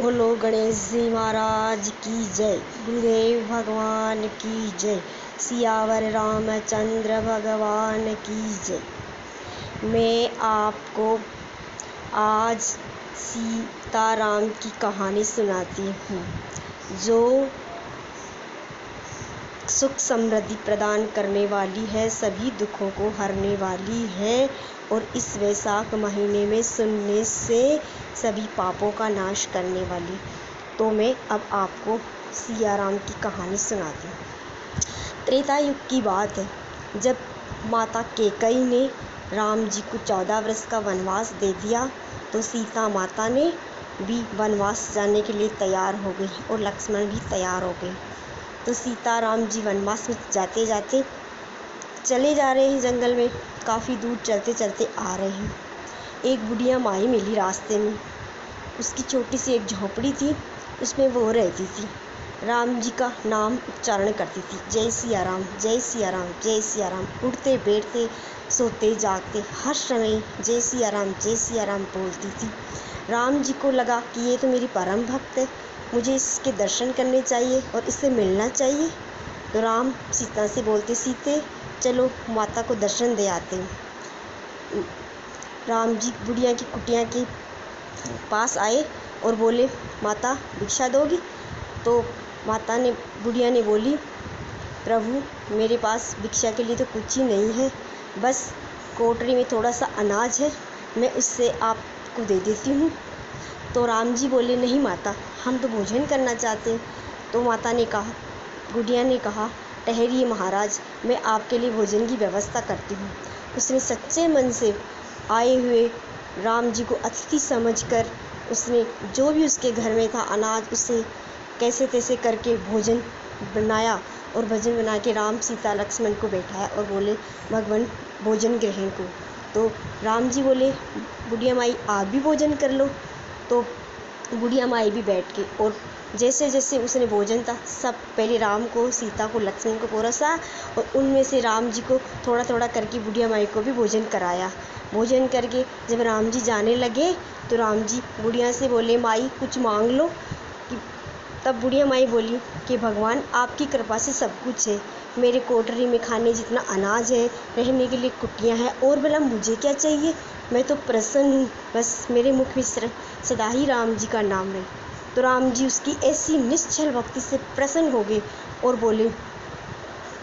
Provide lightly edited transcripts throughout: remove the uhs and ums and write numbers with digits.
बोलो गणेश जी महाराज की जय, गुरुदेव भगवान की जय, सियावर रामचंद्र भगवान की जय। मैं आपको आज सीताराम की कहानी सुनाती हूँ जो सुख समृद्धि प्रदान करने वाली है, सभी दुखों को हरने वाली है और इस वैशाख महीने में सुनने से सभी पापों का नाश करने वाली। तो मैं अब आपको सियाराम की कहानी सुनाती हूँ। त्रेता युग की बात है, जब माता कैकेयी ने राम जी को 14 वर्ष का वनवास दे दिया तो सीता माता ने भी वनवास जाने के लिए तैयार हो गई और लक्ष्मण भी तैयार हो गए। तो सीता राम जी वनवास में जाते जाते चले जा रहे हैं, जंगल में काफ़ी दूर चलते चलते आ रहे हैं। एक बुढ़िया माई मिली रास्ते में, उसकी छोटी सी एक झोपड़ी थी, उसमें वो रहती थी। राम जी का नाम उच्चारण करती थी, जय सिया राम, जय सिया राम, जय सिया राम। उठते बैठते सोते जागते हर समय जय सिया राम बोलती थी। राम जी को लगा कि ये तो मेरी परम भक्त है, मुझे इसके दर्शन करने चाहिए और इससे मिलना चाहिए। तो राम सीता से बोलते, सीते चलो माता को दर्शन दे आते हैं। राम जी बुढ़िया की कुटिया के पास आए और बोले, माता भिक्षा दोगी? तो माता ने बुढ़िया ने बोली, प्रभु मेरे पास भिक्षा के लिए तो कुछ ही नहीं है, बस कोटरी में थोड़ा सा अनाज है, मैं उससे आपको दे देती हूँ। तो राम जी बोले, नहीं माता, हम तो भोजन करना चाहते हैं। तो माता ने कहा, बुढ़िया ने कहा, ठहरिए महाराज, मैं आपके लिए भोजन की व्यवस्था करती हूँ। उसने सच्चे मन से आए हुए राम जी को अतिथि समझकर उसने जो भी उसके घर में था अनाज, उसे कैसे तैसे करके भोजन बनाया और भोजन बना के राम सीता लक्ष्मण को बैठाया और बोले, भगवान भोजन ग्रहण को। तो राम जी बोले, बुढ़िया माई आप भी भोजन कर लो। तो बुढ़िया माई भी बैठ के और जैसे जैसे उसने भोजन था सब पहले राम को, सीता को, लक्ष्मण को परोसा और उनमें से राम जी को थोड़ा थोड़ा करके बुढ़िया माई को भी भोजन कराया। भोजन करके जब राम जी जाने लगे तो राम जी बुढ़िया से बोले, माई कुछ मांग लो। तब बुढ़िया माई बोली कि भगवान आपकी कृपा से सब कुछ है, मेरे कोठरी में खाने जितना अनाज है, रहने के लिए कुटियाँ हैं, और भला मुझे क्या चाहिए, मैं तो प्रसन्न हूँ, बस मेरे मुख में सदा ही राम जी का नाम रहे। तो राम जी उसकी ऐसी निश्चल भक्ति से प्रसन्न हो गए और बोले,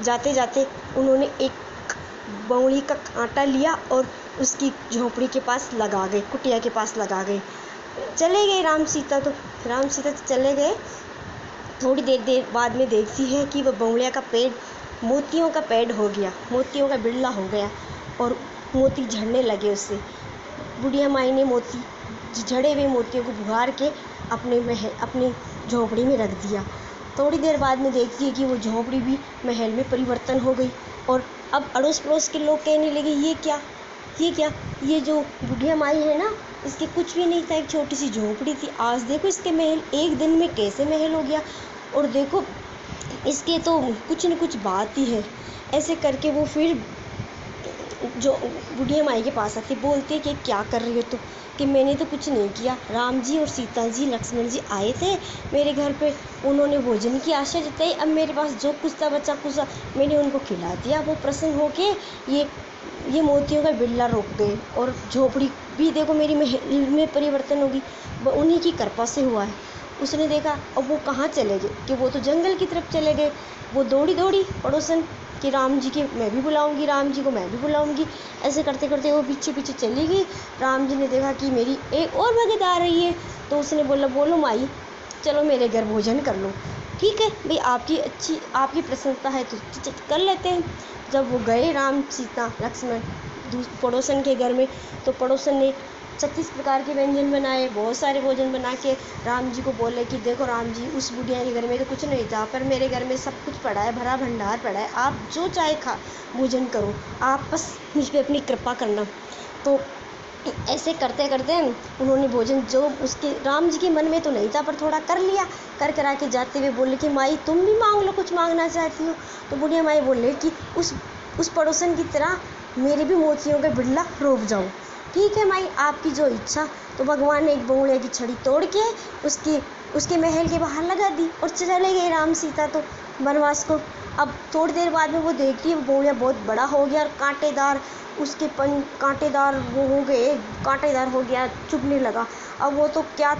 जाते जाते उन्होंने एक बौड़ी का कांटा लिया और उसकी झोपड़ी के पास लगा गए, कुटिया के पास लगा गए। चले गए राम सीता तो चले गए। थोड़ी देर बाद में देखती है कि वह बौड़िया का पेड़ मोतियों का पेड़ हो गया, मोतियों का बिड़ला हो गया और मोती झड़ने लगे उससे। बुढ़िया माई ने झड़े हुए मोतियों को बुहार के अपनी झोपड़ी में रख दिया। थोड़ी देर बाद में देखती है कि वो झोपड़ी भी महल में परिवर्तन हो गई और अब अड़ोस पड़ोस के लोग कहने लगे, ये क्या, ये जो बुढ़िया माई है ना, इसके कुछ भी नहीं था, एक छोटी सी झोपड़ी थी, आज देखो इसके महल एक दिन में कैसे महल हो गया, और देखो इसके तो कुछ न कुछ बात ही है। ऐसे करके वो फिर जो बुढ़िया माई के पास आती, बोलती कि क्या कर रही हो तुम, कि मैंने तो कुछ नहीं किया, राम जी और सीता जी लक्ष्मण जी आए थे मेरे घर पे, उन्होंने भोजन की आशा जताई, अब मेरे पास जो कुछ था बचा कुछ मैंने उनको खिला दिया। वो प्रसन्न होके ये मोतियों का बिड़ला रोक गए और झोपड़ी भी देखो मेरी महल में परिवर्तन होगी, वो उन्हीं की कृपा से हुआ है। उसने देखा अब वो कहाँ चले गए, कि वो तो जंगल की तरफ चले गए। वो दौड़ी पड़ोसन कि राम जी के मैं भी बुलाऊंगी, राम जी को मैं भी बुलाऊंगी। ऐसे करते करते वो पीछे पीछे चली गई। राम जी ने देखा कि मेरी एक और भगत आ रही है, तो उसने बोला, बोलो माई चलो मेरे घर भोजन कर लो। ठीक है भाई, आपकी प्रसन्नता है तो कर लेते हैं। जब वो गए राम सीता लक्ष्मण पड़ोसन के घर में, तो पड़ोसन ने 36 प्रकार के व्यंजन बनाए, बहुत सारे भोजन बना के राम जी को बोले कि देखो राम जी, उस बुढ़िया के घर में तो कुछ नहीं था, पर मेरे घर में सब कुछ पड़ा है, भरा भंडार पड़ा है, आप जो चाहे खा भोजन करो, आप बस मुझ पर अपनी कृपा करना। तो ऐसे करते करते उन्होंने भोजन जो उसके राम जी के मन में तो नहीं था पर थोड़ा कर लिया। करा के जाते हुए बोले कि माई तुम भी मांग लो, कुछ मांगना चाहती हो। तो बुढ़िया माई बोले कि उस पड़ोसन की तरह मेरे भी मोतियों का बिड़ला रोक जाओ। ठीक है माई, आपकी जो इच्छा। तो भगवान ने एक बौड़िया की छड़ी तोड़ के उसके महल के बाहर लगा दी और चले गए राम सीता तो वनवास को। अब थोड़ी देर बाद में वो देखती है बौड़िया बहुत बड़ा हो गया और कांटेदार कांटेदार वो हो गए, कांटेदार हो गया, चुभने लगा। अब वो तो क्या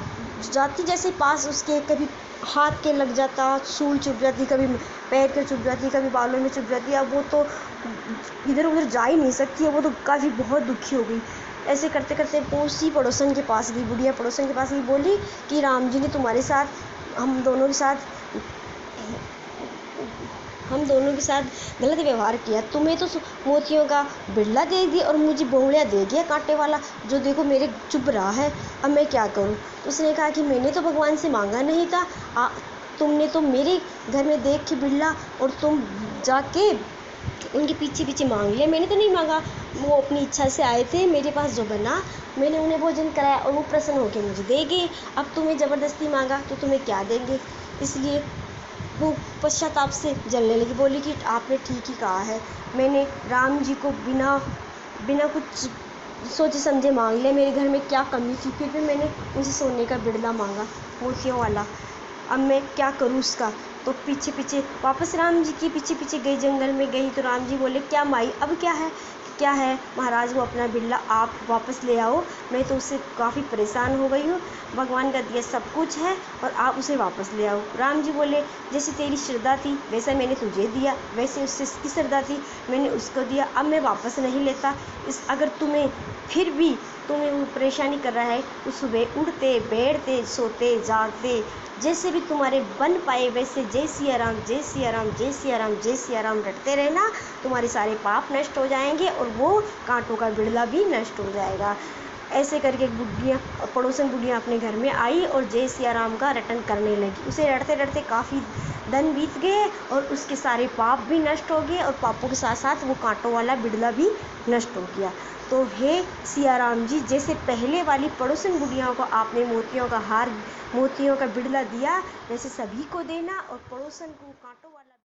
जाती जैसे पास उसके, कभी हाथ के लग जाता, सूल चुभ जाती, कभी पैर के चुभ जाती, कभी बालों में चुभ जाती। अब वो तो इधर उधर जा ही नहीं सकती है, वो तो काफ़ी बहुत दुखी हो गई। ऐसे करते करते उसी पड़ोसन के पास गई, बुढ़िया पड़ोसन के पास गई, बोली कि राम जी ने तुम्हारे साथ, हम दोनों के साथ गलत व्यवहार किया। तुम्हें तो मोतियों का बिड़ला दे दिया और मुझे बौड़िया दे दिया कांटे वाला, जो देखो मेरे चुभ रहा है। अब मैं क्या करूं? तो उसने कहा कि मैंने तो भगवान से मांगा नहीं था, तुमने तो मेरे घर में देख के बिड़ला और तुम जाके उनके पीछे पीछे मांग लिया, मैंने तो नहीं मांगा। वो अपनी इच्छा से आए थे, मेरे पास जो बना मैंने उन्हें भोजन कराया और वो प्रसन्न होकर मुझे दे गए। अब तुम्हें ज़बरदस्ती मांगा तो तुम्हें क्या देंगे? इसलिए वो पश्चाताप से जलने लगी, बोली कि आपने ठीक ही कहा है, मैंने राम जी को बिना कुछ सोचे समझे मांग लिया, मेरे घर में क्या कमी थी, फिर भी मैंने उनसे सोने का बिड़ला मांगा, मोतियों वाला। अब मैं क्या करूँ उसका? तो पीछे पीछे वापस राम जी के पीछे पीछे गई, जंगल में गई तो राम जी बोले, क्या माई अब क्या है महाराज, वो अपना बिड़ला आप वापस ले आओ, मैं तो उससे काफ़ी परेशान हो गई हूँ, भगवान का दिया सब कुछ है और आप उसे वापस ले आओ। राम जी बोले, जैसे तेरी श्रद्धा थी वैसा मैंने तुझे दिया, वैसे उससे इसकी श्रद्धा थी मैंने उसको दिया, अब मैं वापस नहीं लेता। अगर फिर भी तुम्हें वो परेशानी कर रहा है तो सुबह उठते बैठते सोते जागते जैसे भी तुम्हारे बन पाए वैसे जय सिया राम जय सिया राम जय सिया राम जय सिया राम रटते रहना, तुम्हारे सारे पाप नष्ट हो जाएंगे और वो कांटों का बिड़ला भी नष्ट हो जाएगा। ऐसे करके पड़ोसन बुढ़िया अपने घर में आई और जय सिया राम का रटन करने लगी। उसे रटते रटते काफ़ी दिन बीत गए और उसके सारे पाप भी नष्ट हो गए और पापों के साथ साथ वो कांटों वाला बिड़ला भी नष्ट हो गया। तो हे सिया राम जी, जैसे पहले वाली पड़ोसन बुढ़ियाओं को आपने मोतियों का बिड़ला दिया, वैसे सभी को देना और पड़ोसन को कांटों वाला